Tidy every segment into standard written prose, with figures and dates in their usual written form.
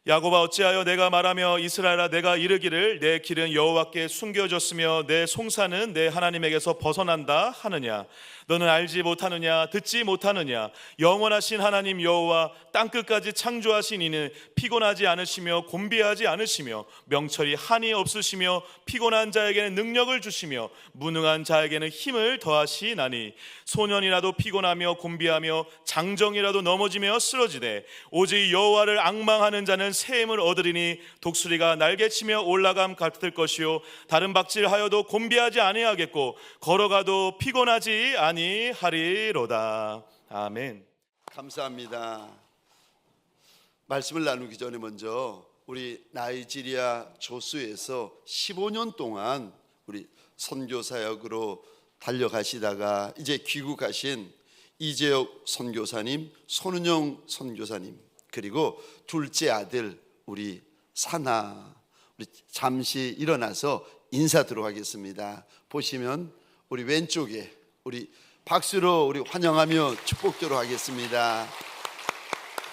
야곱아, 어찌하여 내가 말하며 이스라엘아 내가 이르기를 내 길은 여호와께 숨겨졌으며 내 송사는 내 하나님에게서 벗어난다 하느냐? 너는 알지 못하느냐? 듣지 못하느냐? 영원하신 하나님 여호와 땅끝까지 창조하신 이는 피곤하지 않으시며 곤비하지 않으시며 명철이 한이 없으시며 피곤한 자에게는 능력을 주시며 무능한 자에게는 힘을 더하시나니 소년이라도 피곤하며 곤비하며 장정이라도 넘어지며 쓰러지되 오직 여호와를 앙망하는 자는 새 힘을 얻으리니 독수리가 날개치며 올라감 같을 것이요 다른 박질하여도 곤비하지 아니하겠고 걸어가도 피곤하지 아니하리로다. 아멘. 감사합니다. 말씀을 나누기 전에 먼저 우리 나이지리아 조수에서 15년 동안 우리 선교사역으로 달려가시다가 이제 귀국하신 이재혁 선교사님, 손은영 선교사님, 그리고 둘째 아들 우리 사나, 우리 잠시 일어나서 인사드리도록 하겠습니다. 보시면 우리 왼쪽에 우리 박수로 우리 환영하며 축복드리도록 하겠습니다.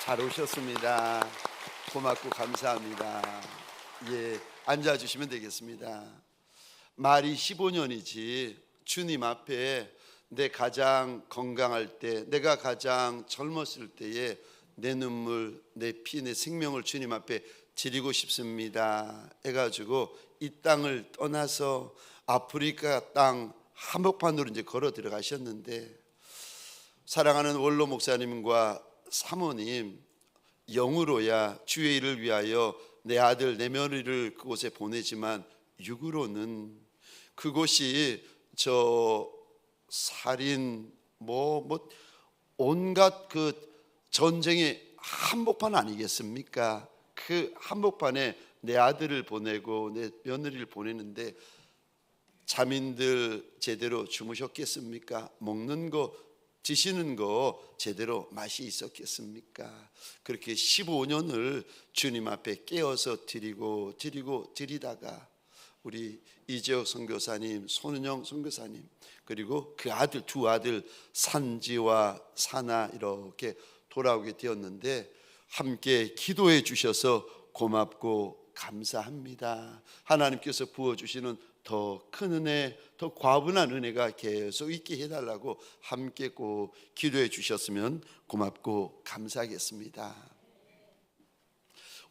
잘 오셨습니다. 고맙고 감사합니다. 예, 앉아주시면 되겠습니다. 말이 15년이지 주님 앞에 내 가장 건강할 때, 내가 가장 젊었을 때에 내 눈물, 내 피, 내 생명을 주님 앞에 드리고 싶습니다 해가지고 이 땅을 떠나서 아프리카 땅 한복판으로 이제 걸어 들어가셨는데, 사랑하는 원로 목사님과 사모님, 영으로야 주의 일을 위하여 내 아들 내 며느리를 그곳에 보내지만 육으로는 그곳이 저 살인 온갖 그 전쟁의 한복판 아니겠습니까? 그 한복판에 내 아들을 보내고 내 며느리를 보내는데 자민들 제대로 주무셨겠습니까? 먹는 거 드시는 거 제대로 맛이 있었겠습니까? 그렇게 15년을 주님 앞에 깨어서 드리다가 우리 이재혁 선교사님, 손은영 선교사님, 그리고 그 아들, 두 아들 산지와 사나 이렇게 돌아오게 되었는데 함께 기도해 주셔서 고맙고 감사합니다. 하나님께서 부어주시는 더 큰 은혜, 더 과분한 은혜가 계속 있게 해달라고 함께 꼭 기도해 주셨으면 고맙고 감사하겠습니다.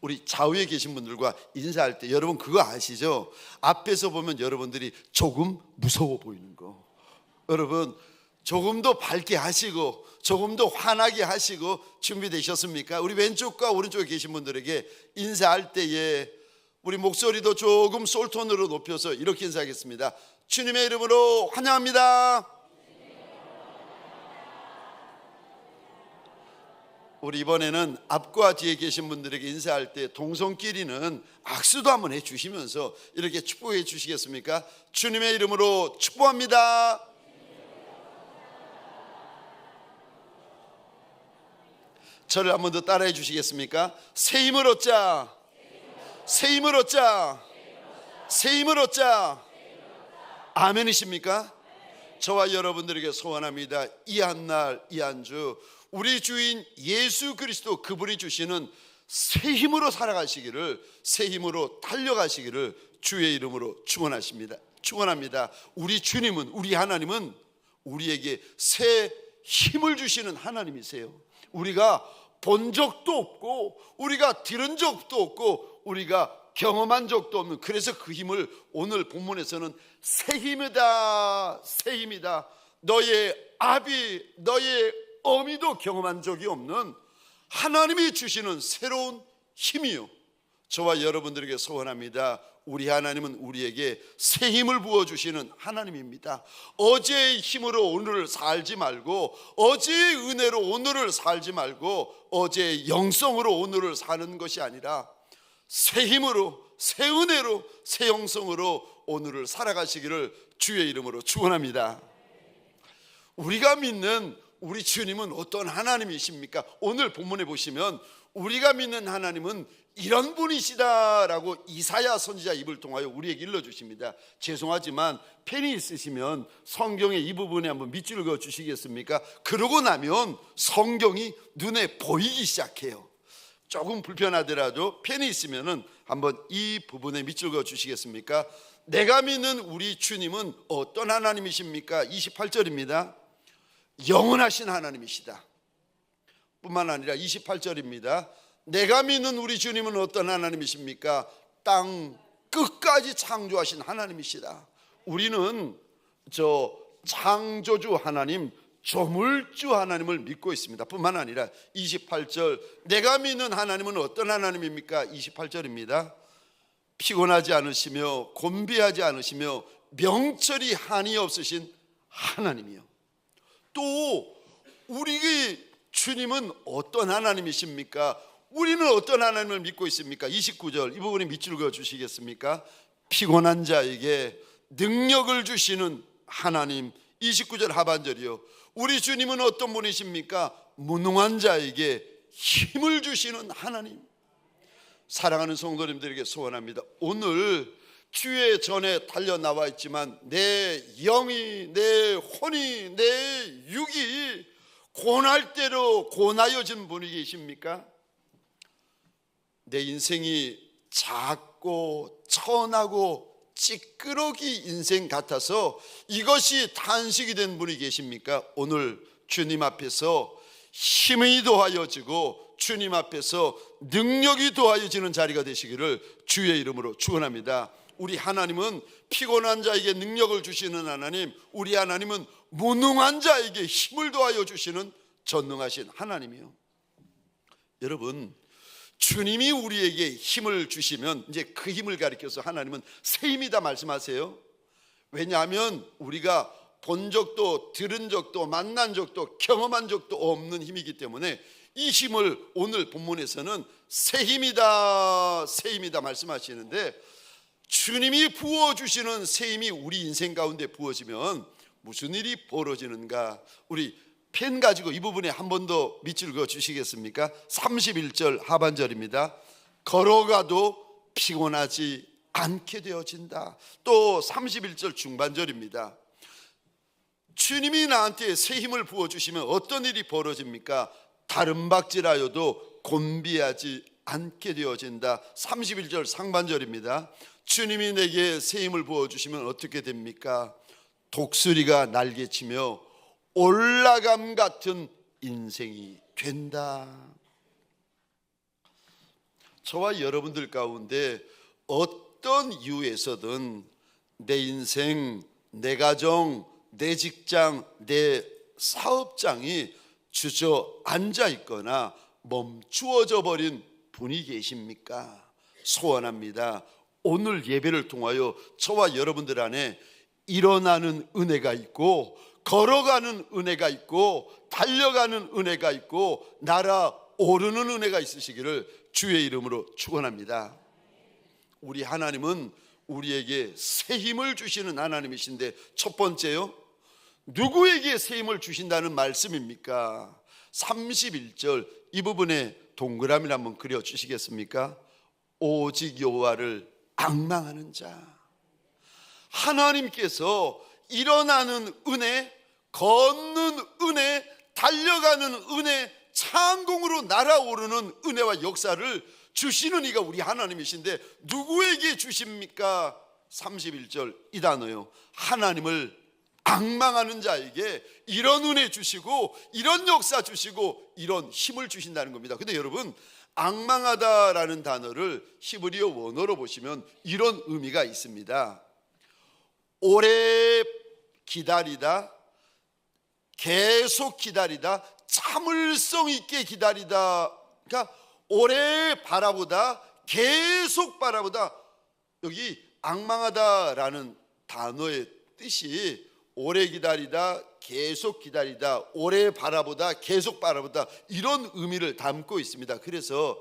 우리 좌우에 계신 분들과 인사할 때 여러분 그거 아시죠? 앞에서 보면 여러분들이 조금 무서워 보이는 거, 여러분 조금 더 밝게 하시고 조금 더 환하게 하시고 준비되셨습니까? 우리 왼쪽과 오른쪽에 계신 분들에게 인사할 때에 우리 목소리도 조금 솔톤으로 높여서 이렇게 인사하겠습니다. 주님의 이름으로 환영합니다. 우리 이번에는 앞과 뒤에 계신 분들에게 인사할 때 동성끼리는 악수도 한번 해주시면서 이렇게 축복해 주시겠습니까? 주님의 이름으로 축복합니다. 저를 한번 더 따라해 주시겠습니까? 새 힘을 얻자, 새 힘을 얻자, 새 힘을 얻자. 아멘이십니까? 저와 여러분들에게 소원합니다. 이 한날 이 한 주 우리 주인 예수 그리스도 그분이 주시는 새 힘으로 살아가시기를, 새 힘으로 달려가시기를 주의 이름으로 축원합니다. 우리 주님은, 우리 하나님은 우리에게 새 힘을 주시는 하나님이세요. 우리가 본 적도 없고 우리가 들은 적도 없고 우리가 경험한 적도 없는, 그래서 그 힘을 오늘 본문에서는 새 힘이다, 새 힘이다. 너의 아비, 너의 어미도 경험한 적이 없는 하나님이 주시는 새로운 힘이요. 저와 여러분들에게 소원합니다. 우리 하나님은 우리에게 새 힘을 부어주시는 하나님입니다. 어제의 힘으로 오늘을 살지 말고, 어제의 은혜로 오늘을 살지 말고, 어제의 영성으로 오늘을 사는 것이 아니라 새 힘으로, 새 은혜로, 새 영성으로 오늘을 살아가시기를 주의 이름으로 축원합니다. 우리가 믿는 우리 주님은 어떤 하나님이십니까? 오늘 본문에 보시면 우리가 믿는 하나님은 이런 분이시다라고 이사야 선지자 입을 통하여 우리에게 일러주십니다. 죄송하지만 펜이 있으시면 성경의 이 부분에 한번 밑줄을 그어 주시겠습니까? 그러고 나면 성경이 눈에 보이기 시작해요. 조금 불편하더라도 펜이 있으면은 한번 이 부분에 밑줄 그어 주시겠습니까? 내가 믿는 우리 주님은 어떤 하나님이십니까? 28절입니다. 영원하신 하나님이시다. 뿐만 아니라 28절입니다. 내가 믿는 우리 주님은 어떤 하나님이십니까? 땅 끝까지 창조하신 하나님이시다. 우리는 저 창조주 하나님, 조물주 하나님을 믿고 있습니다. 뿐만 아니라 28절, 내가 믿는 하나님은 어떤 하나님입니까? 28절입니다. 피곤하지 않으시며 곤비하지 않으시며 명철이 한이 없으신 하나님이요. 또 우리 주님은 어떤 하나님이십니까? 우리는 어떤 하나님을 믿고 있습니까? 29절, 이 부분에 밑줄 그어 주시겠습니까? 피곤한 자에게 능력을 주시는 하나님. 29절 하반절이요. 우리 주님은 어떤 분이십니까? 무능한 자에게 힘을 주시는 하나님. 사랑하는 성도님들에게 소원합니다. 오늘 주의 전에 달려 나와 있지만 내 영이, 내 혼이, 내 육이 고날 대로 고나여진 분이 계십니까? 내 인생이 작고 천하고 찌끄러기 인생 같아서 이것이 탄식이 된 분이 계십니까? 오늘 주님 앞에서 힘이 더하여지고 주님 앞에서 능력이 더하여지는 자리가 되시기를 주의 이름으로 축원합니다. 우리 하나님은 피곤한 자에게 능력을 주시는 하나님, 우리 하나님은 무능한 자에게 힘을 더하여 주시는 전능하신 하나님이요. 여러분, 주님이 우리에게 힘을 주시면 이제 그 힘을 가리켜서 하나님은 새 힘이다 말씀하세요. 왜냐하면 우리가 본 적도 들은 적도 만난 적도 경험한 적도 없는 힘이기 때문에 이 힘을 오늘 본문에서는 새 힘이다, 새 힘이다 말씀하시는데, 주님이 부어주시는 새 힘이 우리 인생 가운데 부어지면 무슨 일이 벌어지는가? 우리 펜 가지고 이 부분에 한 번 더 밑줄 그어 주시겠습니까? 31절 하반절입니다. 걸어가도 피곤하지 않게 되어진다. 또 31절 중반절입니다. 주님이 나한테 새 힘을 부어주시면 어떤 일이 벌어집니까? 다른 박질하여도 곤비하지 않게 되어진다. 31절 상반절입니다. 주님이 내게 새 힘을 부어주시면 어떻게 됩니까? 독수리가 날개치며 올라감 같은 인생이 된다. 저와 여러분들 가운데 어떤 이유에서든 내 인생, 내 가정, 내 직장, 내 사업장이 주저앉아 있거나 멈추어져 버린 분이 계십니까? 소원합니다. 오늘 예배를 통하여 저와 여러분들 안에 일어나는 은혜가 있고, 걸어가는 은혜가 있고, 달려가는 은혜가 있고, 날아오르는 은혜가 있으시기를 주의 이름으로 축원합니다. 우리 하나님은 우리에게 새 힘을 주시는 하나님이신데, 첫 번째요, 누구에게 새 힘을 주신다는 말씀입니까? 31절 이 부분에 동그라미를 한번 그려 주시겠습니까? 오직 여호와를 앙망하는 자. 하나님께서 일어나는 은혜, 걷는 은혜, 달려가는 은혜, 창공으로 날아오르는 은혜와 역사를 주시는 이가 우리 하나님이신데 누구에게 주십니까? 31절 이 단어요. 하나님을 앙망하는 자에게 이런 은혜 주시고, 이런 역사 주시고, 이런 힘을 주신다는 겁니다. 근데 여러분, 앙망하다라는 단어를 히브리어 원어로 보시면 이런 의미가 있습니다. 오래 기다리다, 계속 기다리다, 참을성 있게 기다리다. 그러니까 오래 바라보다, 계속 바라보다. 여기 앙망하다라는 단어의 뜻이 오래 기다리다, 계속 기다리다, 오래 바라보다, 계속 바라보다, 이런 의미를 담고 있습니다. 그래서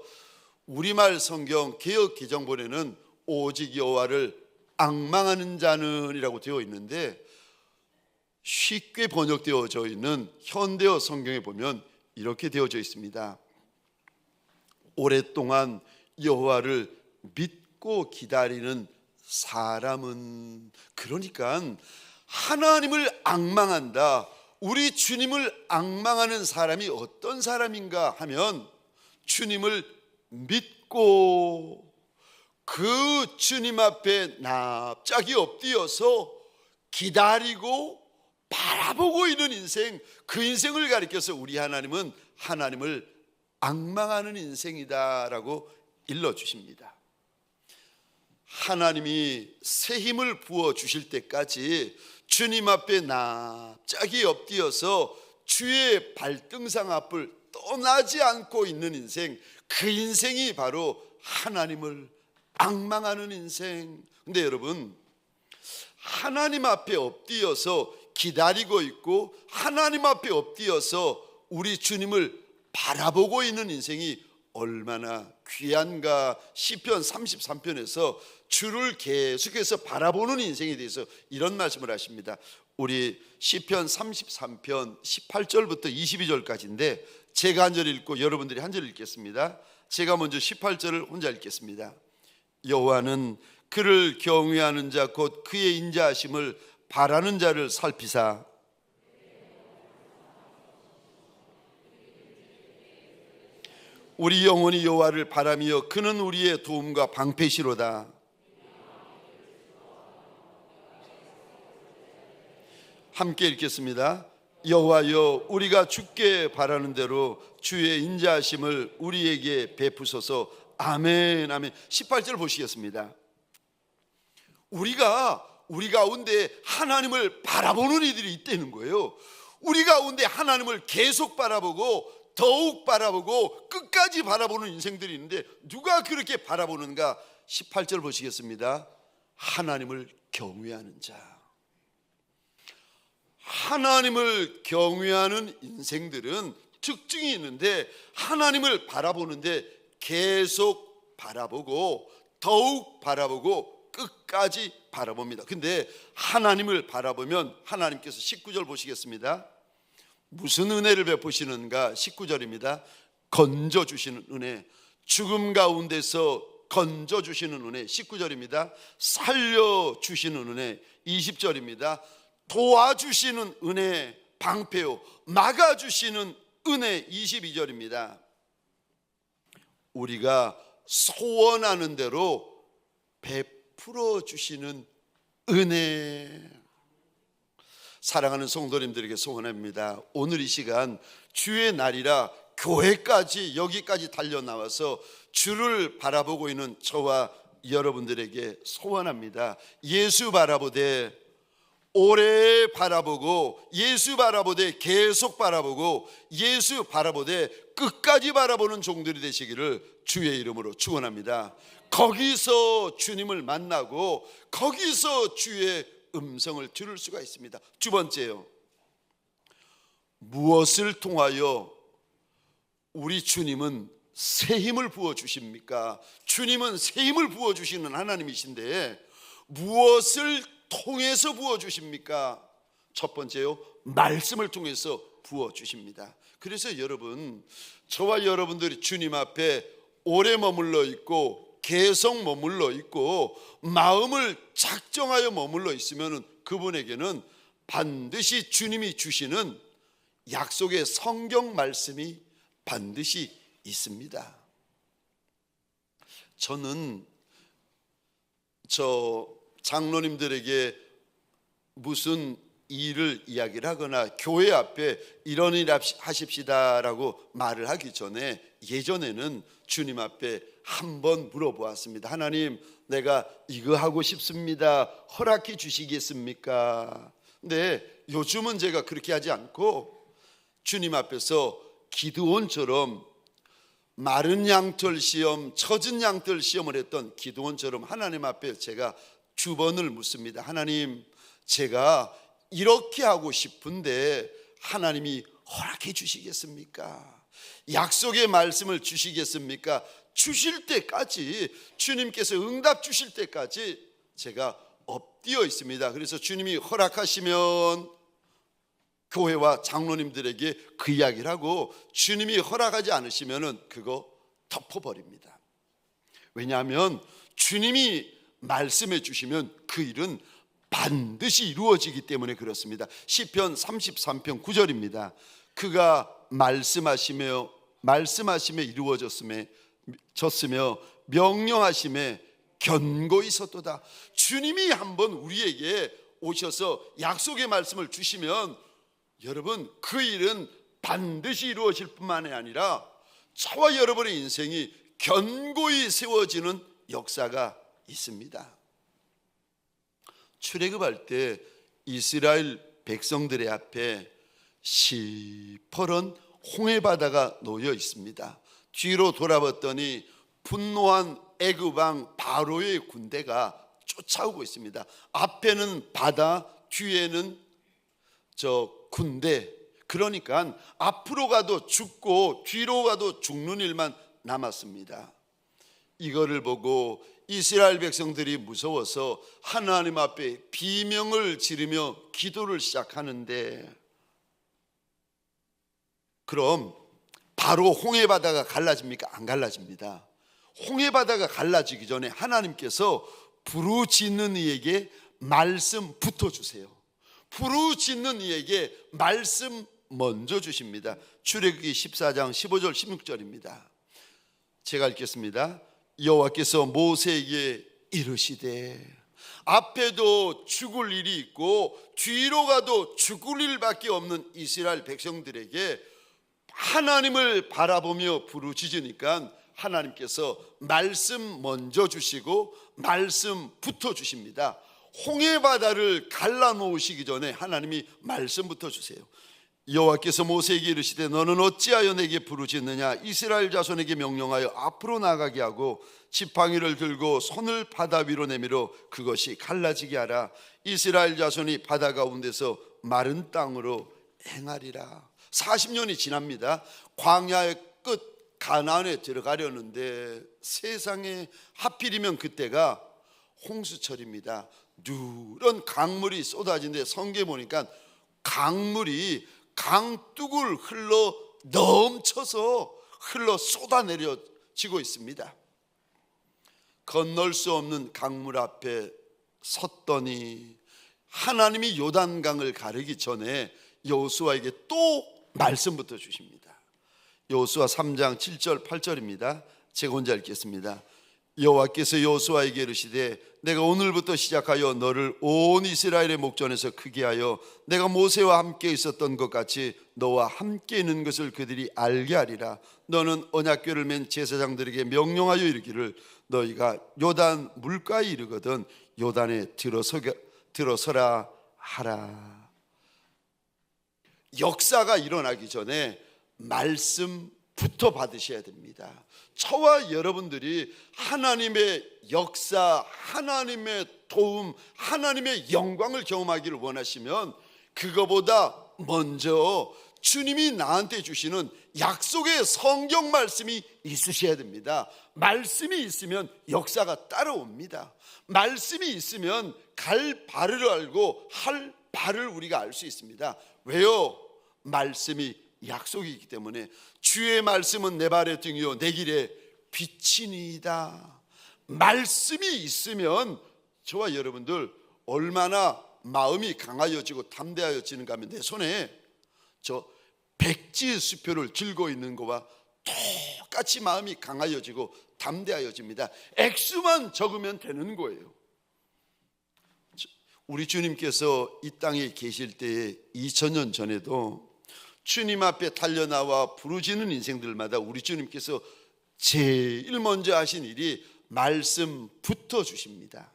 우리말 성경 개역 개정본에는 오직 여호와를 앙망하는 자는 이라고 되어 있는데, 쉽게 번역되어져 있는 현대어 성경에 보면 이렇게 되어져 있습니다. 오랫동안 여호와를 믿고 기다리는 사람은, 그러니까 하나님을 앙망한다, 우리 주님을 앙망하는 사람이 어떤 사람인가 하면 주님을 믿고 그 주님 앞에 납작이 엎드려서 기다리고 바라보고 있는 인생, 그 인생을 가리켜서 우리 하나님은 하나님을 앙망하는 인생이다라고 일러주십니다. 하나님이 새 힘을 부어주실 때까지 주님 앞에 납작이 엎드려서 주의 발등상 앞을 떠나지 않고 있는 인생, 그 인생이 바로 하나님을 앙망하는 인생. 근데 여러분, 하나님 앞에 엎드려서 기다리고 있고 하나님 앞에 엎드려서 우리 주님을 바라보고 있는 인생이 얼마나 귀한가. 시편 33편에서 주를 계속해서 바라보는 인생에 대해서 이런 말씀을 하십니다. 우리 시편 33편 18절부터 22절까지인데 제가 한 절 읽고 여러분들이 한 절 읽겠습니다. 제가 먼저 18절을 혼자 읽겠습니다. 여호와는 그를 경외하는 자 곧 그의 인자하심을 바라는 자를 살피사 우리 영혼이 여호와를 바라며 그는 우리의 도움과 방패시로다. 함께 읽겠습니다. 여호와여, 우리가 주께 바라는 대로 주의 인자하심을 우리에게 베푸소서. 아멘, 아멘. 18절 보시겠습니다. 우리 가운데 하나님을 바라보는 이들이 있다는 거예요. 우리 가운데 하나님을 계속 바라보고 더욱 바라보고 끝까지 바라보는 인생들이 있는데 누가 그렇게 바라보는가? 18절 보시겠습니다. 하나님을 경외하는 자. 하나님을 경외하는 인생들은 특징이 있는데 하나님을 바라보는데 계속 바라보고 더욱 바라보고 끝까지 바라봅니다. 근데 하나님을 바라보면 하나님께서 19절 보시겠습니다. 무슨 은혜를 베푸시는가? 19절입니다. 건져주시는 은혜, 죽음 가운데서 건져주시는 은혜. 19절입니다. 살려주시는 은혜. 20절입니다. 도와주시는 은혜, 방패요, 막아주시는 은혜. 22절입니다. 우리가 소원하는 대로 베풀어 주시는 은혜. 사랑하는 성도님들에게 소원합니다. 오늘 이 시간 주의 날이라 교회까지 여기까지 달려나와서 주를 바라보고 있는 저와 여러분들에게 소원합니다. 예수 바라보되 오래 바라보고 예수 바라보되 계속 바라보고 예수 바라보되 끝까지 바라보는 종들이 되시기를 주의 이름으로 축원합니다. 거기서 주님을 만나고 거기서 주의 음성을 들을 수가 있습니다. 두 번째요, 무엇을 통하여 우리 주님은 새 힘을 부어주십니까? 주님은 새 힘을 부어주시는 하나님이신데 무엇을 통해서 부어주십니까? 첫 번째요, 말씀을 통해서 부어주십니다. 그래서 여러분, 저와 여러분들이 주님 앞에 오래 머물러 있고 계속 머물러 있고 마음을 작정하여 머물러 있으면 그분에게는 반드시 주님이 주시는 약속의 성경 말씀이 반드시 있습니다. 저는 장로님들에게 무슨 일을 이야기를 하거나 교회 앞에 이런 일 하십시다라고 말을 하기 전에 예전에는 주님 앞에 한번 물어보았습니다. 하나님, 내가 이거 하고 싶습니다. 허락해 주시겠습니까? 근데 요즘은 제가 그렇게 하지 않고 주님 앞에서 기드온처럼 마른 양털 시험, 젖은 양털 시험을 했던 기드온처럼 하나님 앞에 제가 주번을 묻습니다. 하나님, 제가 이렇게 하고 싶은데 하나님이 허락해 주시겠습니까? 약속의 말씀을 주시겠습니까? 주실 때까지, 주님께서 응답 주실 때까지 제가 엎드려 있습니다. 그래서 주님이 허락하시면 교회와 장로님들에게 그 이야기를 하고 주님이 허락하지 않으시면 그거 덮어버립니다. 왜냐하면 주님이 말씀해 주시면 그 일은 반드시 이루어지기 때문에 그렇습니다. 시편 33편 9절입니다. 그가 말씀하시며 이루어졌음에 졌으며 명령하심에 견고히 섰도다. 주님이 한번 우리에게 오셔서 약속의 말씀을 주시면 여러분 그 일은 반드시 이루어질 뿐만이 아니라 저와 여러분의 인생이 견고히 세워지는 역사가 있습니다. 출애굽할 때 이스라엘 백성들의 앞에 시퍼런 홍해바다가 놓여 있습니다. 뒤로 돌아봤더니 분노한 애굽왕 바로의 군대가 쫓아오고 있습니다. 앞에는 바다, 뒤에는 저 군대. 그러니까 앞으로 가도 죽고 뒤로 가도 죽는 일만 남았습니다. 이거를 보고 이스라엘 백성들이 무서워서 하나님 앞에 비명을 지르며 기도를 시작하는데, 그럼 바로 홍해바다가 갈라집니까? 안 갈라집니다. 홍해바다가 갈라지기 전에 하나님께서 부르짖는 이에게 말씀 붙어주세요. 부르짖는 이에게 말씀 먼저 주십니다. 출애굽기 14장 15절 16절입니다. 제가 읽겠습니다. 여호와께서 모세에게 이르시되, 앞에도 죽을 일이 있고 뒤로 가도 죽을 일밖에 없는 이스라엘 백성들에게 하나님을 바라보며 부르짖으니까 하나님께서 말씀 먼저 주시고 말씀 붙어 주십니다. 홍해바다를 갈라놓으시기 전에 하나님이 말씀부터 주세요. 여호와께서 모세에게 이르시되 너는 어찌하여 내게 부르짖느냐? 이스라엘 자손에게 명령하여 앞으로 나가게 하고 지팡이를 들고 손을 바다 위로 내밀어 그것이 갈라지게 하라. 이스라엘 자손이 바다 가운데서 마른 땅으로 행하리라. 40년이 지납니다. 광야의 끝 가나안에 들어가려는데 세상에 하필이면 그때가 홍수철입니다. 누런 강물이 쏟아지는데 성경에 보니까 강물이 강둑을 흘러 넘쳐서 흘러 쏟아내려지고 있습니다. 건널 수 없는 강물 앞에 섰더니 하나님이 요단강을 가르기 전에 여호수아에게 또 말씀부터 주십니다. 여호수아 3장 7절 8절입니다. 제가 혼자 읽겠습니다. 여호와께서 여호수아에게 이르시되 내가 오늘부터 시작하여 너를 온 이스라엘의 목전에서 크게 하여 내가 모세와 함께 있었던 것 같이 너와 함께 있는 것을 그들이 알게 하리라. 너는 언약궤를 맨 제사장들에게 명령하여 이르기를 너희가 요단 물가에 이르거든 요단에 들어서라 하라. 역사가 일어나기 전에 말씀부터 받으셔야 됩니다. 저와 여러분들이 하나님의 역사, 하나님의 도움, 하나님의 영광을 경험하기를 원하시면 그거보다 먼저 주님이 나한테 주시는 약속의 성경 말씀이 있으셔야 됩니다. 말씀이 있으면 역사가 따라옵니다. 말씀이 있으면 갈 바를 알고 할 바를 우리가 알 수 있습니다. 왜요? 말씀이 약속이기 때문에. 주의 말씀은 내 발의 등이요 내 길에 빛이니이다. 말씀이 있으면 저와 여러분들 얼마나 마음이 강하여지고 담대하여지는가 하면 내 손에 저 백지 수표를 들고 있는 거와 똑같이 마음이 강하여지고 담대하여집니다. 액수만 적으면 되는 거예요. 우리 주님께서 이 땅에 계실 때에 2000년 전에도 주님 앞에 달려나와 부르짖는 인생들마다 우리 주님께서 제일 먼저 하신 일이 말씀부터 주십니다.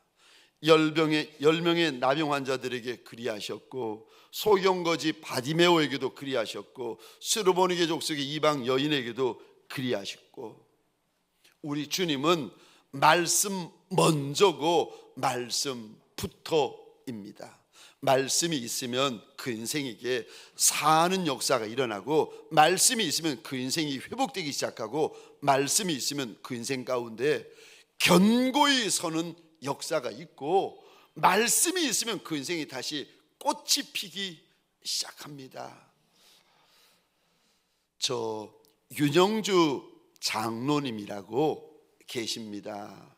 10명의 나병 환자들에게 그리하셨고 소경거지 바디메오에게도 그리하셨고 스르보니게 족속의 이방 여인에게도 그리하셨고, 우리 주님은 말씀 먼저고 말씀부터입니다. 말씀이 있으면 그 인생에게 사는 역사가 일어나고, 말씀이 있으면 그 인생이 회복되기 시작하고, 말씀이 있으면 그 인생 가운데 견고히 서는 역사가 있고, 말씀이 있으면 그 인생이 다시 꽃이 피기 시작합니다. 저 윤영주 장로님이라고 계십니다.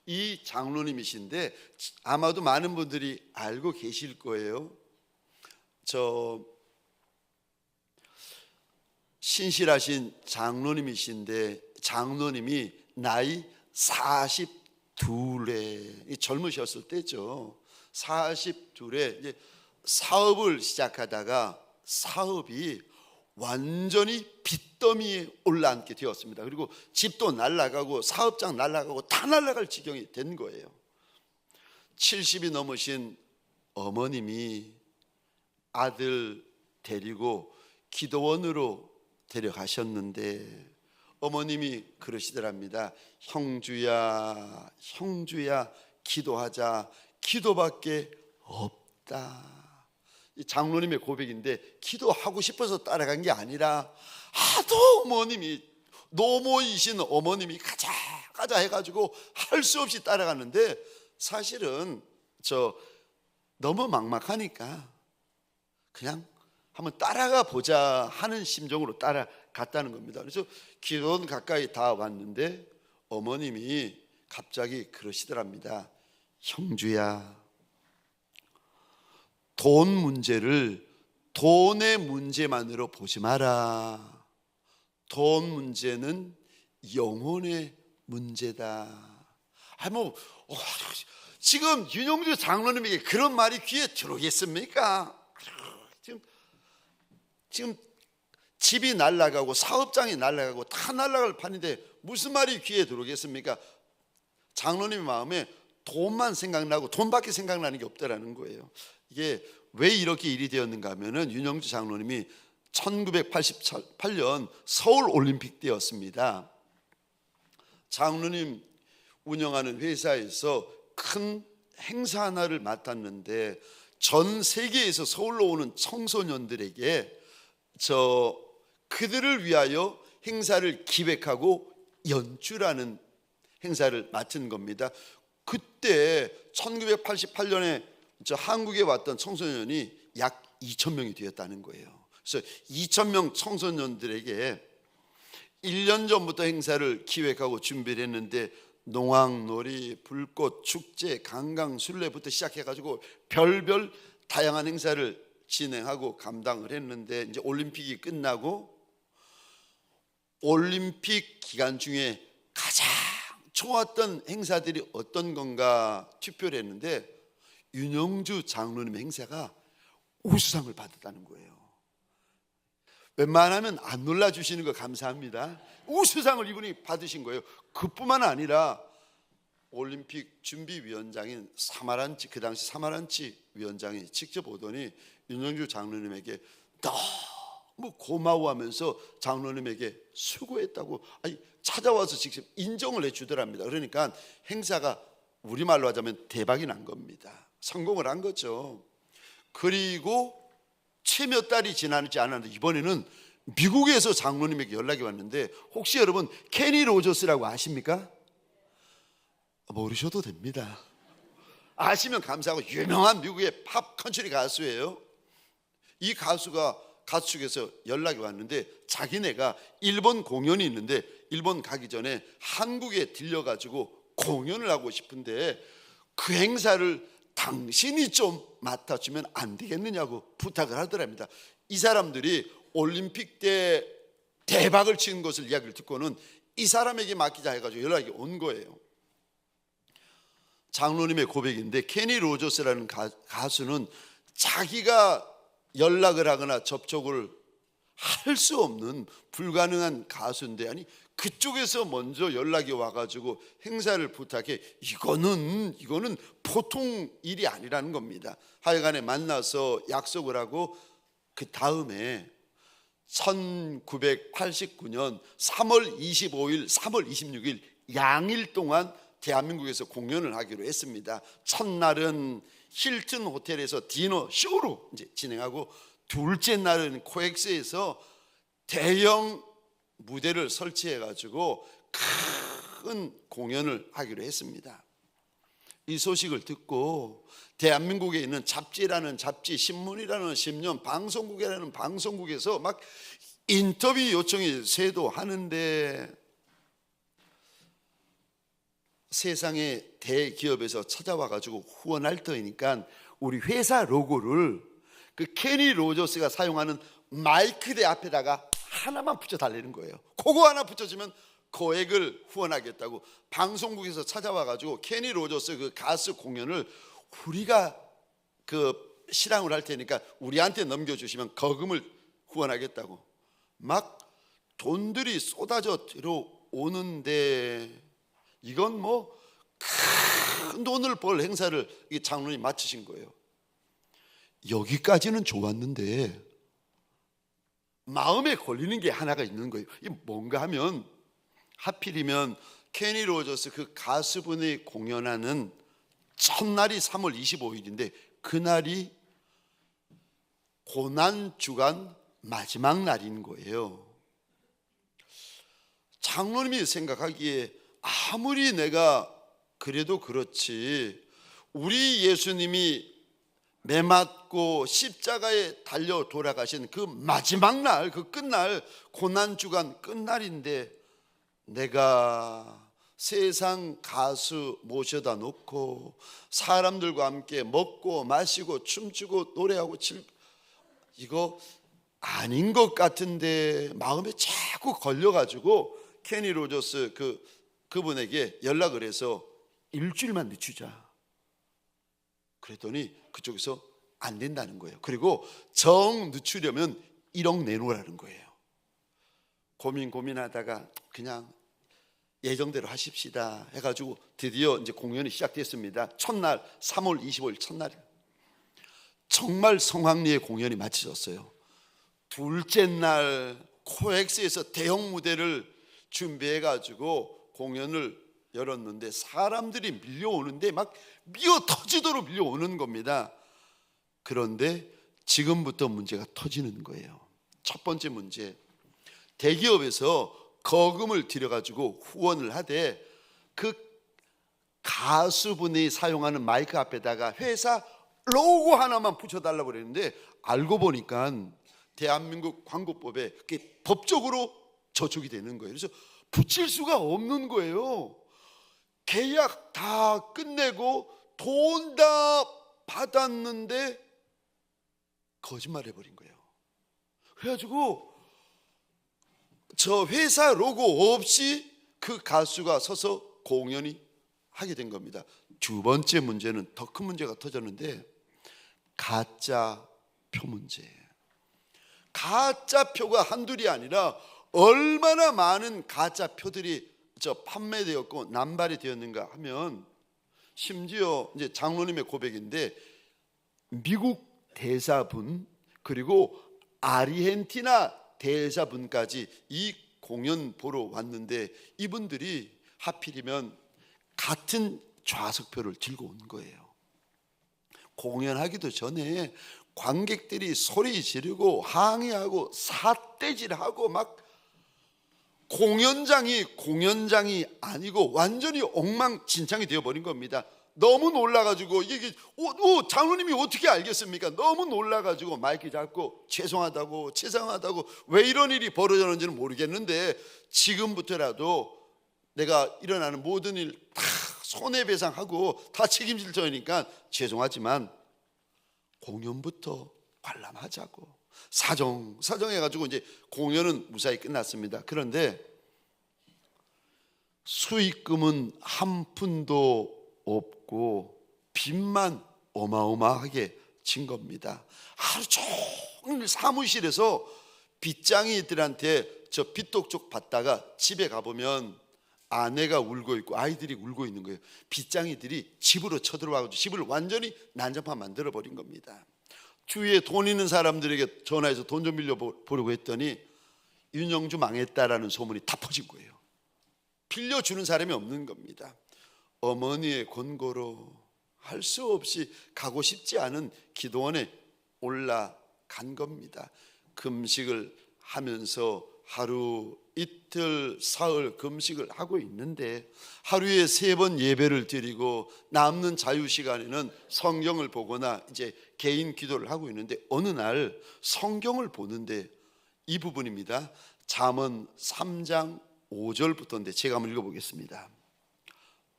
이 장로님이신데 아마도 많은 분들이 알고 계실 거예요. 저 신실하신 장로님이신데 장로님이 나이 42에 젊으셨을 때죠. 42에 이제 사업을 시작하다가 사업이 완전히 빚더미에 올라앉게 되었습니다. 그리고 집도 날아가고 사업장 날아가고 다 날아갈 지경이 된 거예요. 70이 넘으신 어머님이 아들 데리고 기도원으로 데려가셨는데 어머님이 그러시더랍니다. 형주야, 형주야, 기도하자. 기도밖에 없다. 이 장로님의 고백인데 기도하고 싶어서 따라간 게 아니라 하도 어머님이 노모이신 어머님이 가자 해가지고 할 수 없이 따라갔는데 사실은 너무 막막하니까 그냥 한번 따라가 보자 하는 심정으로 따라갔다는 겁니다. 그래서 기도원 가까이 다 왔는데 어머님이 갑자기 그러시더랍니다. 형주야, 돈 문제를 돈의 문제만으로 보지 마라. 돈 문제는 영혼의 문제다. 지금 윤영주 장로님에게 그런 말이 귀에 들어오겠습니까? 지금 집이 날아가고 사업장이 날아가고 다 날아갈 판인데 무슨 말이 귀에 들어오겠습니까? 장로님 마음에 돈만 생각나고 돈밖에 생각나는 게 없다라는 거예요. 이게 왜 이렇게 일이 되었는가 하면은 윤영주 장로님이 1988년 서울 올림픽 때였습니다. 장로님 운영하는 회사에서 큰 행사 하나를 맡았는데 전 세계에서 서울로 오는 청소년들에게 그들을 위하여 행사를 기획하고 연출하는 행사를 맡은 겁니다. 그때 1988년에 한국에 왔던 청소년이 약 2,000명이 되었다는 거예요. 그래서 2,000명 청소년들에게 1년 전부터 행사를 기획하고 준비를 했는데 농악놀이, 불꽃, 축제, 강강, 순례부터 시작해가지고 별별 다양한 행사를 진행하고 감당을 했는데 이제 올림픽이 끝나고 올림픽 기간 중에 가장 좋았던 행사들이 어떤 건가 투표를 했는데 윤영주 장로님의 행사가 우수상을 받았다는 거예요. 웬만하면 안 놀라주시는 거 감사합니다. 우수상을 이분이 받으신 거예요. 그뿐만 아니라 올림픽 준비위원장인 사마란치, 그 당시 사마란치 위원장이 직접 오더니 윤영주 장로님에게 너무 고마워하면서 장로님에게 수고했다고 찾아와서 직접 인정을 해주더랍니다. 그러니까 행사가 우리말로 하자면 대박이 난 겁니다. 성공을 한 거죠. 그리고 채 몇 달이 지나지 않았는데 이번에는 미국에서 장로님에게 연락이 왔는데 혹시 여러분 케니 로저스라고 아십니까? 모르셔도 됩니다. 아시면 감사하고 유명한 미국의 팝 컨트리 가수예요. 이 가수가 가수 측에서 연락이 왔는데 자기네가 일본 공연이 있는데 일본 가기 전에 한국에 들려가지고 공연을 하고 싶은데 그 행사를 당신이 좀 맡아주면 안 되겠느냐고 부탁을 하더랍니다. 이 사람들이 올림픽 때 대박을 치는 것을 이야기를 듣고는 이 사람에게 맡기자 해가지고 연락이 온 거예요. 장로님의 고백인데 케니 로저스라는 가수는 자기가 연락을 하거나 접촉을 할 수 없는 불가능한 가수인데 그쪽에서 먼저 연락이 와가지고 행사를 부탁해. 이거는 보통 일이 아니라는 겁니다. 하여간에 만나서 약속을 하고 그 다음에 1989년 3월 25일, 3월 26일 양일 동안 대한민국에서 공연을 하기로 했습니다. 첫날은 힐튼 호텔에서 디너 쇼로 이제 진행하고 둘째 날은 코엑스에서 대형 무대를 설치해 가지고 큰 공연을 하기로 했습니다. 이 소식을 듣고 대한민국에 있는 잡지라는 잡지, 신문이라는 신문, 방송국이라는 방송국에서 막 인터뷰 요청이 쇄도하는데 세상의 대기업에서 찾아와 가지고 후원할 터이니까 우리 회사 로고를 그 케니 로저스가 사용하는 마이크대 앞에다가 하나만 붙여 달라는 거예요. 그거 하나 붙여주면 거액을 후원하겠다고 방송국에서 찾아와가지고 케니 로저스 그 가수 공연을 우리가 그 실황을 할 테니까 우리한테 넘겨주시면 거금을 후원하겠다고 막 돈들이 쏟아져 들어오는데, 이건 뭐 큰 돈을 벌 행사를 이 장로님이 마치신 거예요. 여기까지는 좋았는데 마음에 걸리는 게 하나가 있는 거예요. 이 뭔가 하면 하필이면 케니 로저스 그 가수분이 공연하는 첫날이 3월 25일인데 그날이 고난주간 마지막 날인 거예요. 장로님이 생각하기에 아무리 내가 그래도 그렇지, 우리 예수님이 매 맞고 십자가에 달려 돌아가신 그 마지막 날, 그 끝날, 고난주간 끝날인데 내가 세상 가수 모셔다 놓고 사람들과 함께 먹고 마시고 춤추고 노래하고 이거 아닌 것 같은데 마음에 자꾸 걸려가지고 케니 로저스 그분에게 연락을 해서 일주일만 늦추자. 그랬더니 그쪽에서 안 된다는 거예요. 그리고 정 늦추려면 1억 내놓으라는 거예요. 고민하다가 그냥 예정대로 하십시다 해가지고 드디어 이제 공연이 시작됐습니다. 첫날 3월 25일 첫날이에요. 정말 성황리에 공연이 마쳐졌어요. 둘째 날 코엑스에서 대형 무대를 준비해가지고 공연을 열었는데 사람들이 밀려오는데 막 미어 터지도록 밀려오는 겁니다. 그런데 지금부터 문제가 터지는 거예요. 첫 번째 문제, 대기업에서 거금을 들여가지고 후원을 하되 그 가수분이 사용하는 마이크 앞에다가 회사 로고 하나만 붙여달라고 그랬는데 알고 보니까 대한민국 광고법에 그게 법적으로 저촉이 되는 거예요. 그래서 붙일 수가 없는 거예요. 계약 다 끝내고 돈 다 받았는데 거짓말 해버린 거예요. 그래가지고 저 회사 로고 없이 그 가수가 서서 공연이 하게 된 겁니다. 두 번째 문제는 더 큰 문제가 터졌는데 가짜 표 문제예요. 가짜 표가 한둘이 아니라 얼마나 많은 가짜 표들이 판매되었고 남발이 되었는가 하면, 심지어 이제 장로님의 고백인데 미국 대사분 그리고 아르헨티나 대사분까지 이 공연 보러 왔는데 이분들이 하필이면 같은 좌석표를 들고 온 거예요. 공연하기도 전에 관객들이 소리 지르고 항의하고 삿대질하고 막 공연장이 아니고 완전히 엉망진창이 되어버린 겁니다. 너무 놀라가지고 이게 장로님이 어떻게 알겠습니까? 너무 놀라가지고 마이크 잡고 죄송하다고 왜 이런 일이 벌어졌는지는 모르겠는데 지금부터라도 내가 일어나는 모든 일 다 손해배상하고 다 책임질 테니까 죄송하지만 공연부터 관람하자고 사정해가지고 이제 공연은 무사히 끝났습니다. 그런데 수익금은 한 푼도 없고 빚만 어마어마하게 진 겁니다. 하루 종일 사무실에서 빚쟁이들한테 저 빚독촉 받다가 집에 가보면 아내가 울고 있고 아이들이 울고 있는 거예요. 빚쟁이들이 집으로 쳐들어와가지고 집을 완전히 난장판 만들어버린 겁니다. 주위에 돈 있는 사람들에게 전화해서 돈 좀 빌려보려고 했더니 윤영주 망했다라는 소문이 다 퍼진 거예요. 빌려주는 사람이 없는 겁니다. 어머니의 권고로 할 수 없이 가고 싶지 않은 기도원에 올라간 겁니다. 금식을 하면서 하루 이틀 사흘 금식을 하고 있는데 하루에 3번 예배를 드리고 남는 자유 시간에는 성경을 보거나 이제 개인 기도를 하고 있는데 어느 날 성경을 보는데 이 부분입니다. 잠언 3장 5절부터인데 제가 한번 읽어보겠습니다.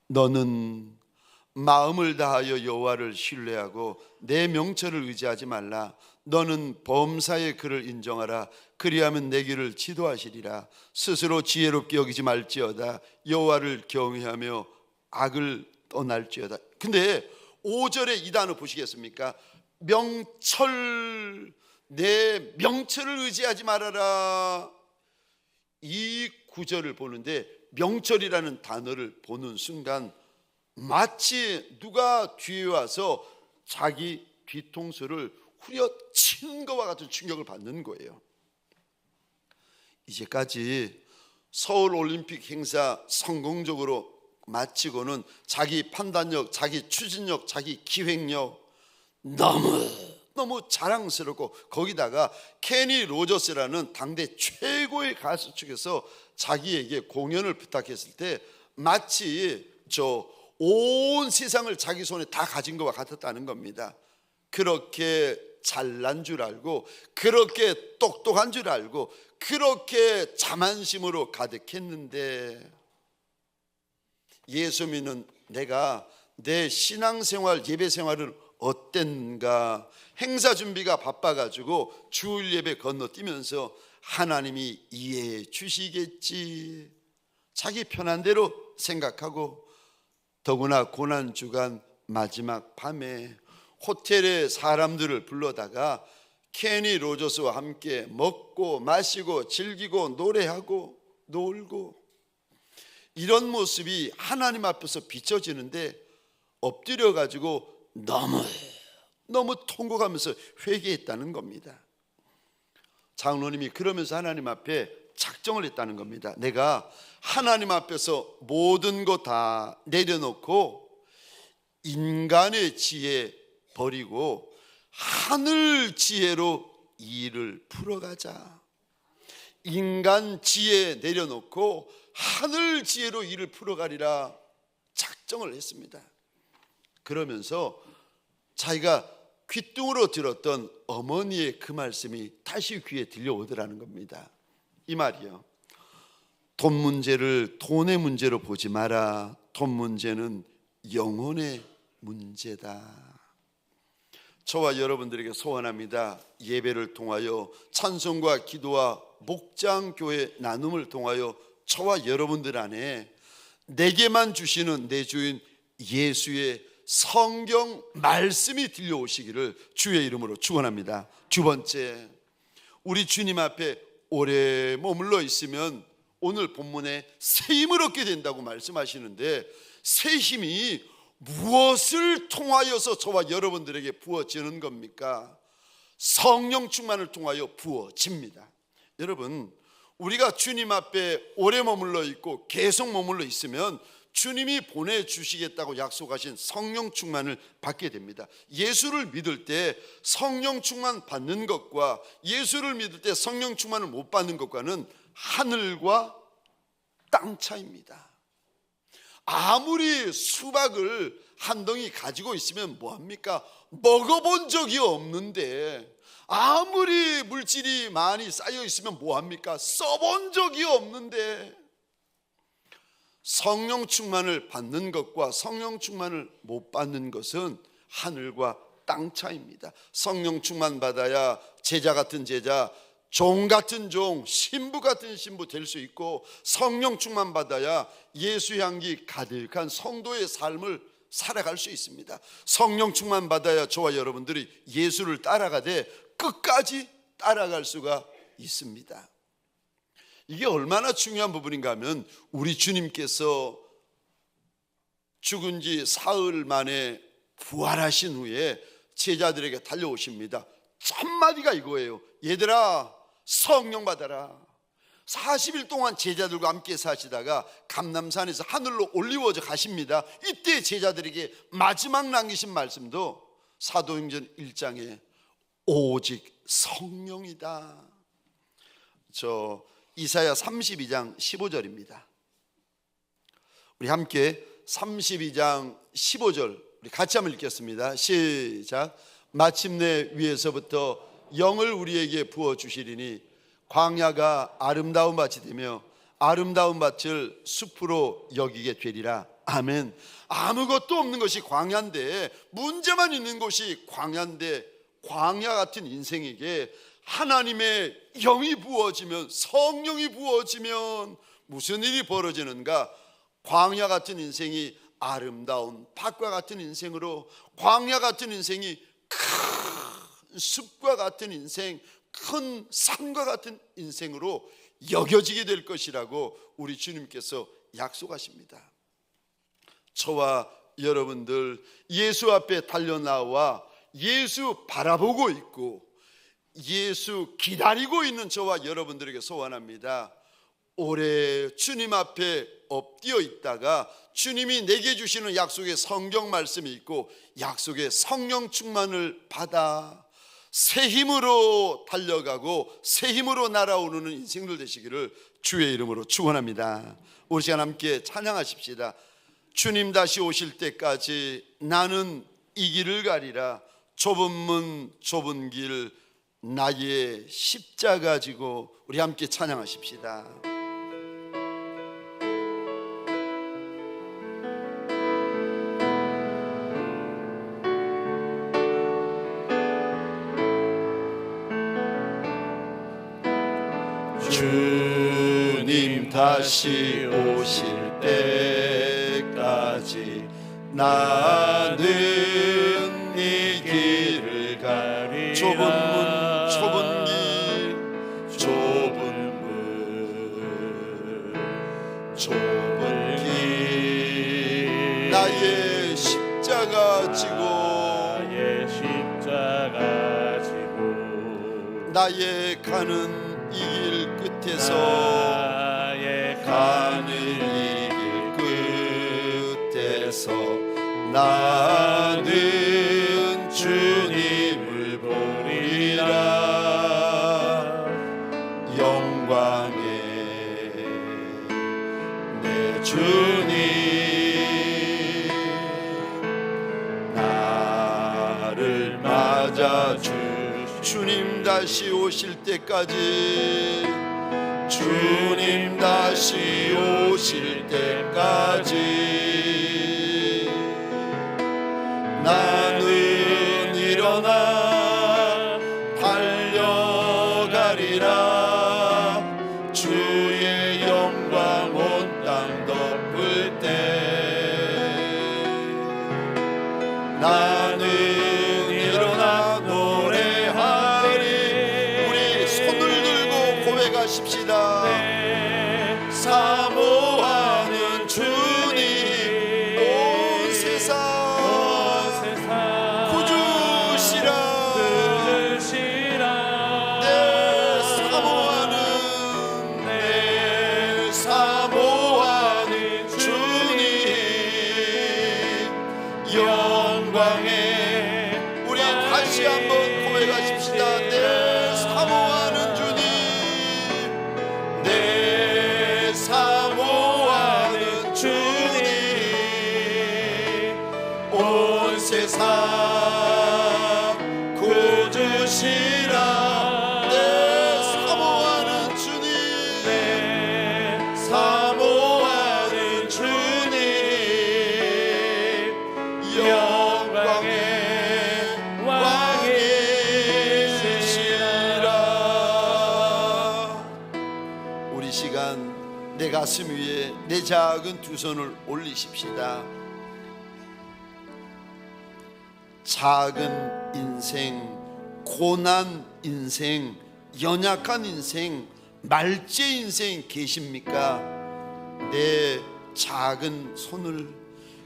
너는 마음을 다하여 여호와를 신뢰하고 내 명철을 의지하지 말라. 너는 범사의 그를 인정하라. 그리하면 내 길을 지도하시리라. 스스로 지혜롭게 여기지 말지어다. 여호와를 경외하며 악을 떠날지어다. 근데 5절에 이 단어 보시겠습니까? 명철, 내 명철을 의지하지 말아라. 이 구절을 보는데 명철이라는 단어를 보는 순간 마치 누가 뒤에 와서 자기 뒤통수를 후려치는 것과 같은 충격을 받는 거예요. 이제까지 서울올림픽 행사 성공적으로 마치고는 자기 판단력, 자기 추진력, 자기 기획력 너무 자랑스럽고, 거기다가 케니 로저스라는 당대 최고의 가수 측에서 자기에게 공연을 부탁했을 때 마치 온 세상을 자기 손에 다 가진 것과 같았다는 겁니다. 그렇게 잘난 줄 알고, 그렇게 똑똑한 줄 알고, 그렇게 자만심으로 가득했는데, 예수 믿는 내가 내 신앙생활, 예배생활은 어땠는가? 행사 준비가 바빠가지고 주일 예배 건너뛰면서 하나님이 이해해 주시겠지, 자기 편한 대로 생각하고, 더구나 고난주간 마지막 밤에 호텔에 사람들을 불러다가 케니 로저스와 함께 먹고 마시고 즐기고 노래하고 놀고, 이런 모습이 하나님 앞에서 비춰지는데 엎드려 가지고 너무 통곡하면서 회개했다는 겁니다. 장로님이 그러면서 하나님 앞에 작정을 했다는 겁니다. 내가 하나님 앞에서 모든 거 다 내려놓고 인간의 지혜 버리고 하늘 지혜로 일을 풀어가자. 인간 지혜 내려놓고 하늘 지혜로 일을 풀어가리라 작정을 했습니다. 그러면서 자기가 귓등으로 들었던 어머니의 그 말씀이 다시 귀에 들려오더라는 겁니다. 이 말이요, 돈 문제를 돈의 문제로 보지 마라. 돈 문제는 영혼의 문제다. 저와 여러분들에게 소원합니다. 예배를 통하여, 찬송과 기도와 목장교회 나눔을 통하여 저와 여러분들 안에 내게만 주시는 내 주인 예수의 성경 말씀이 들려오시기를 주의 이름으로 축원합니다. 두 번째, 우리 주님 앞에 오래 머물러 있으면 오늘 본문에 새 힘을 얻게 된다고 말씀하시는데, 새 힘이 무엇을 통하여서 저와 여러분들에게 부어지는 겁니까? 성령 충만을 통하여 부어집니다. 여러분, 우리가 주님 앞에 오래 머물러 있고 계속 머물러 있으면 주님이 보내주시겠다고 약속하신 성령 충만을 받게 됩니다. 예수를 믿을 때 성령 충만 받는 것과 예수를 믿을 때 성령 충만을 못 받는 것과는 하늘과 땅 차이입니다. 아무리 수박을 한 덩이 가지고 있으면 뭐합니까? 먹어본 적이 없는데, 아무리 물질이 많이 쌓여 있으면 뭐합니까? 써본 적이 없는데, 성령 충만을 받는 것과 성령 충만을 못 받는 것은 하늘과 땅 차이입니다. 성령 충만 받아야 제자 같은 제자, 종 같은 종, 신부 같은 신부 될 수 있고, 성령 충만 받아야 예수 향기 가득한 성도의 삶을 살아갈 수 있습니다. 성령 충만 받아야 저와 여러분들이 예수를 따라가되 끝까지 따라갈 수가 있습니다. 이게 얼마나 중요한 부분인가 하면, 우리 주님께서 죽은 지 사흘 만에 부활하신 후에 제자들에게 달려오십니다. 첫 마디가 이거예요. 얘들아, 성령 받아라. 40일 동안 제자들과 함께 사시다가 감람산에서 하늘로 올리워져 가십니다. 이때 제자들에게 마지막 남기신 말씀도 사도행전 1장에 오직 성령이다. 이사야 32장 15절입니다. 우리 함께 32장 15절 우리 같이 한번 읽겠습니다. 시작. 마침내 위에서부터 영을 우리에게 부어주시리니 광야가 아름다운 밭이 되며 아름다운 밭을 숲으로 여기게 되리라. 아멘. 아무것도 없는 것이 광야인데, 문제만 있는 것이 광야인데, 광야 같은 인생에게 하나님의 영이 부어지면, 성령이 부어지면 무슨 일이 벌어지는가? 광야 같은 인생이 아름다운 밭과 같은 인생으로, 광야 같은 인생이 큰 숲과 같은 인생, 큰 산과 같은 인생으로 여겨지게 될 것이라고 우리 주님께서 약속하십니다. 저와 여러분들 예수 앞에 달려나와 예수 바라보고 있고 예수 기다리고 있는 저와 여러분들에게 소원합니다. 올해 주님 앞에 엎드려 있다가 주님이 내게 주시는 약속의 성경 말씀이 있고 약속의 성령 충만을 받아 새 힘으로 달려가고 새 힘으로 날아오르는 인생들 되시기를 주의 이름으로 축원합니다. 우리 시간 함께 찬양하십시다. 주님 다시 오실 때까지 나는 이 길을 가리라. 좁은 문 좁은 길 나의 십자가 지고. 우리 함께 찬양하십시다. 주님 다시 오실 때까지 나는 이 길을 가리라. 좁은 문 좁은 길 좁은 문 좁은 길 나의 십자가 지고 나의 십자가 지고 나의 가는 이 길 끝에서 가는 이 길 끝에서 나는 주님을 보리라. 영광의 내 주님 나를 맞아 주님 다시 오실 때까지 주님 다시 오실 때까지 나는 일어나 달려가리라. 주의 영광 온 땅 덮을 때 나는 일어나 노래하리. 우리 손을 들고 고백하십시다. 사모하는 주님 온 세상 구주시라. 내 사모하는 주님 영광에. 우리 다시 한번 고백하십시다. 내 사모하는 주님 내 사모하는 주님 온 세상 구주시라. 내 사모하는 주님 사모하는 주님 영광의 왕이시라. 우리 시간 내 가슴 위에 내 작은 두 손을 올리십시다. 작은 인생, 고난 인생, 연약한 인생, 말제 인생 계십니까? 내 작은 손을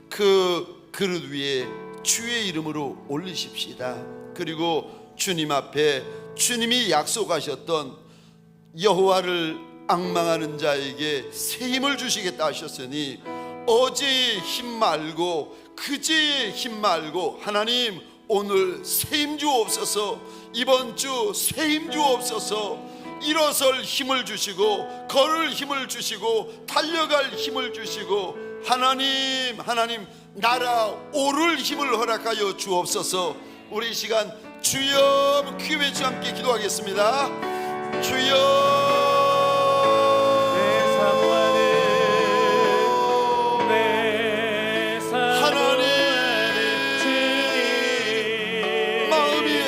그 그릇 위에 주의 이름으로 올리십시다. 그리고 주님 앞에 주님이 약속하셨던 여호와를 앙망하는 자에게 새 힘을 주시겠다 하셨으니 어제의 힘 말고 그제의 힘 말고 하나님 오늘 새 힘 주옵소서. 이번 주 새 힘 주옵소서. 일어설 힘을 주시고 걸을 힘을 주시고 달려갈 힘을 주시고 하나님 나라 오를 힘을 허락하여 주옵소서. 우리 시간 주여 귀 외쳐 함께 기도하겠습니다. 주여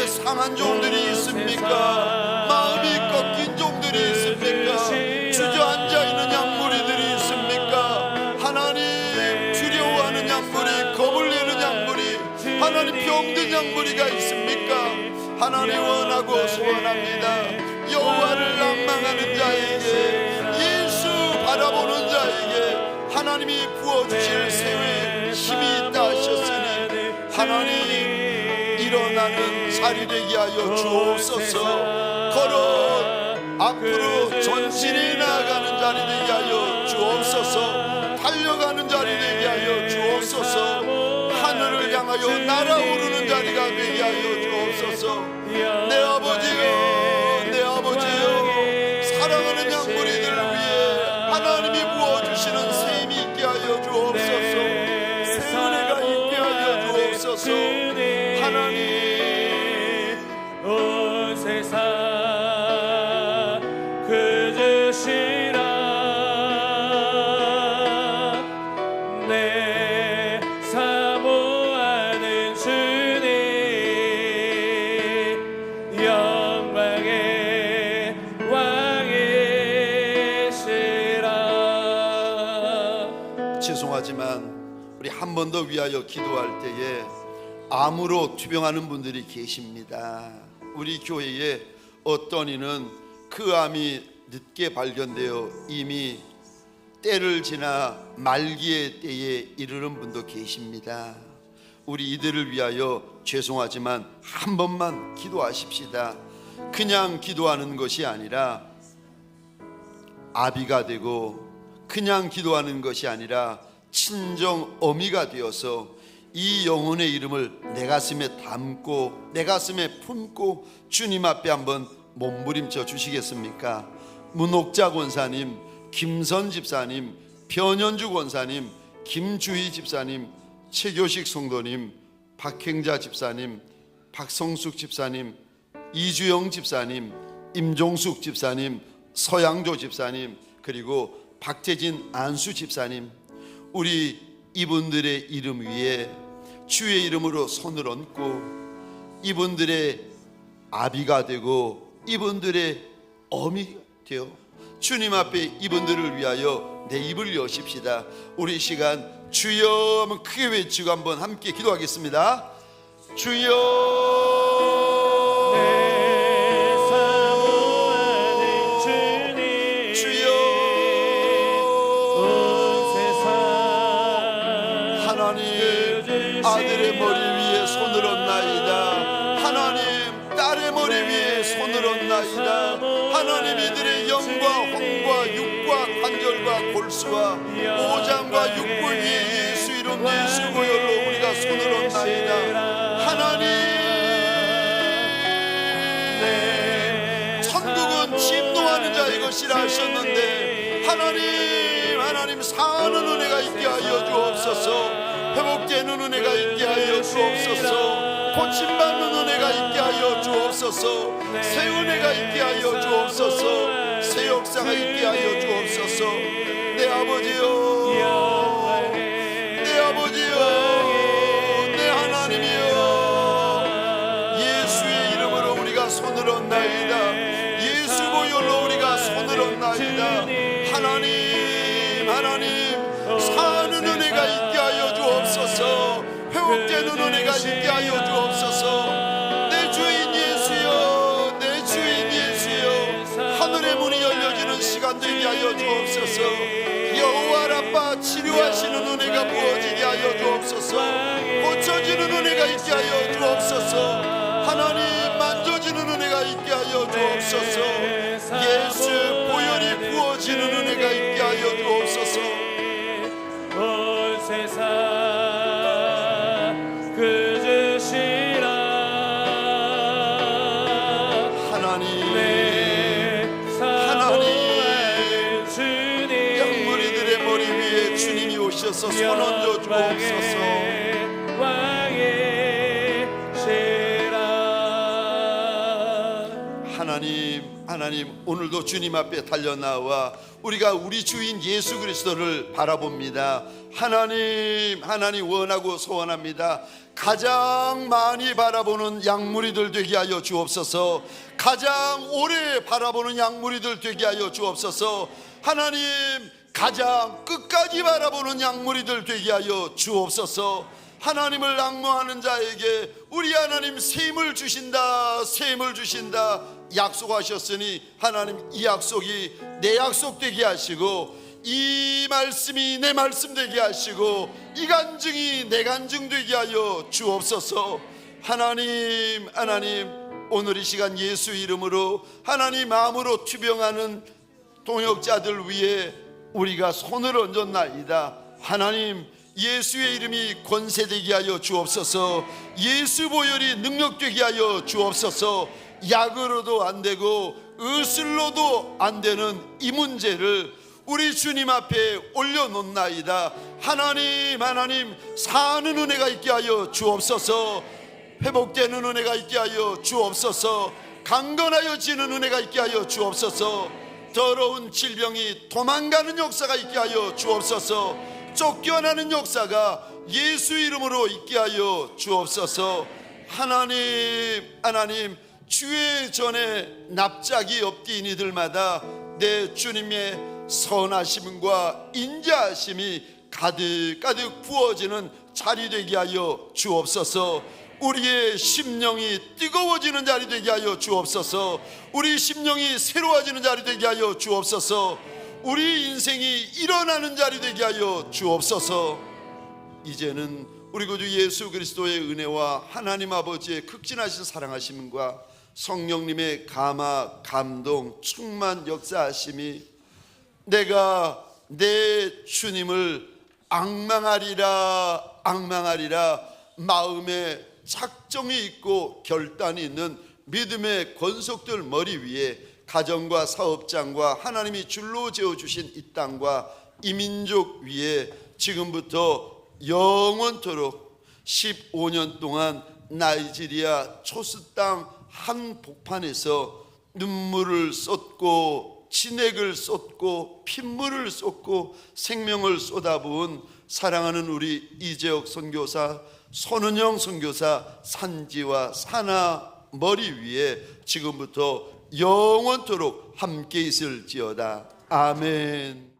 상한 종들이 있습니까? 하나님 병든 양무리가 있습니까? 하나님 원하고 소원합니다. 여호와를 낭망하는 자에게, 예수 바라보는 자에게 하나님이 부어주실 새의 힘이 있다 하셨으니 하나님 일어나는 자리 되게 하여 주옵소서. 걸어 앞으로 전진해 나아가는 자리 되게 하여 주옵소서. 달려가는 자리 되게 하여 주옵소서. 하늘을 향하여 날아오르는 자리가 되게 하여 주옵소서. 내 아버지여, 내 아버지여, 사랑하는 양무리들 위해 하나님이 부어주시는 샘이 있게 하여 주옵소서. 새 은혜가 있게 하여 주옵소서. 하나님, 온 세상 그 주시라. 내 사모하는 주님, 영광의 왕이시라. 죄송하지만 우리 한 번 더 위하여 기도할 때에 암으로 투병하는 분들이 계십니다. 우리 교회에 어떤 이는 그 암이 늦게 발견되어 이미 때를 지나 말기의 때에 이르는 분도 계십니다. 우리 이들을 위하여 죄송하지만 한 번만 기도하십시다. 그냥 기도하는 것이 아니라 아비가 되고, 그냥 기도하는 것이 아니라 친정 어미가 되어서 이 영혼의 이름을 내 가슴에 담고 내 가슴에 품고 주님 앞에 한번 몸부림쳐 주시겠습니까? 문옥자 권사님, 김선 집사님, 변현주 권사님, 김주희 집사님, 최교식 성도님, 박행자 집사님, 박성숙 집사님, 이주영 집사님, 임종숙 집사님, 서양조 집사님, 그리고 박재진 안수 집사님, 우리 이분들의 이름 위에 주의 이름으로 손을 얹고 이분들의 아비가 되고 이분들의 어미 되어 주님 앞에 이분들을 위하여 내 입을 여십시다. 우리 시간 주여 한번 크게 외치고 한번 함께 기도하겠습니다. 주여, 아들의 머리 위에 손을 얹나이다. 하나님, 딸의 머리 위에 손을 얹나이다. 하나님, 이들의 영과 혼과 육과 관절과 골수와 오장과 육부 위에 예수 이름 예수 고열로 우리가 손을 얹나이다. 하나님, 천국은 진노하는 자의 것이라 하셨는데 하나님 사는 은혜가 있게 하여 주옵소서. 회복되는 은혜가 있게 하여 주옵소서. 고침받는 은혜가 있게 하여 주옵소서. 새 은혜가 있게 하여 주옵소서. 새 역사가 있게 하여 주옵소서. 내 아버지여, 내 아버지여, 내 하나님이여, 예수의 이름으로 우리가 손을 얹나이다. 예수 고열로 우리가 손을 얹나이다. 하나님, 사는 은혜가 있게 하여 주옵소서. 회복되는 은혜가 있게 하여 주옵소서. 내 주인 예수여, 내 주인 예수여, 하늘의 문이 열려지는 시간 되게 하여 주옵소서. 여호와 라파 치료하시는 은혜가 부어지게 하여 주옵소서. 고쳐지는 은혜가 있게 하여 주옵소서. 하나님, 만져지는 은혜가 있게 하여 주옵소서. 예수 보혈이 부어지는 은혜가 있게 하여 주옵소서. 온 세상 그 주시라. 하나님, 양무리들의 머리 위에 주님이 오셔서 손 얹어 주옵소서. 하나님, 오늘도 주님 앞에 달려나와 우리가 우리 주인 예수 그리스도를 바라봅니다. 하나님 원하고 소원합니다. 가장 많이 바라보는 양무리들 되게 하여 주옵소서. 가장 오래 바라보는 양무리들 되게 하여 주옵소서. 하나님, 가장 끝까지 바라보는 양무리들 되게 하여 주옵소서. 하나님을 앙모하는 자에게 우리 하나님 새 힘을 주신다, 새 힘을 주신다 약속하셨으니 하나님 이 약속이 내 약속 되게 하시고, 이 말씀이 내 말씀 되게 하시고, 이 간증이 내 간증 되게 하여 주옵소서. 하나님, 오늘 이 시간 예수 이름으로 하나님 마음으로 투병하는 동역자들 위해 우리가 손을 얹었나이다. 하나님, 예수의 이름이 권세되게 하여 주옵소서. 예수 보혈이 능력되게 하여 주옵소서. 약으로도 안 되고 의술로도 안 되는 이 문제를 우리 주님 앞에 올려놓나이다. 하나님, 사는 은혜가 있게 하여 주옵소서. 회복되는 은혜가 있게 하여 주옵소서. 강건하여지는 은혜가 있게 하여 주옵소서. 더러운 질병이 도망가는 역사가 있게 하여 주옵소서. 쫓겨나는 역사가 예수 이름으로 있게 하여 주옵소서. 하나님, 주의 전에 납작이 없디인 이들마다 내 주님의 선하심과 인자하심이 가득가득 부어지는 자리 되게 하여 주옵소서. 우리의 심령이 뜨거워지는 자리 되게 하여 주옵소서. 우리 심령이 새로워지는 자리 되게 하여 주옵소서. 우리 인생이 일어나는 자리 되게 하여 주옵소서. 이제는 우리 구주 예수 그리스도의 은혜와 하나님 아버지의 극진하신 사랑하심과 성령님의 감화, 감동, 충만 역사하심이 내가 내 주님을 앙망하리라 마음에 작정이 있고 결단이 있는 믿음의 권속들 머리 위에 가정과 사업장과 하나님이 줄로 재어주신 이 땅과 이 민족 위에 지금부터 영원토록 15년 동안 나이지리아 초스 땅 한 복판에서 눈물을 쏟고 진액을 쏟고 핏물을 쏟고 생명을 쏟아부은 사랑하는 우리 이재옥 선교사, 손은영 선교사 산지와 사나 머리 위에 지금부터 영원토록 함께 있을지어다. 아멘.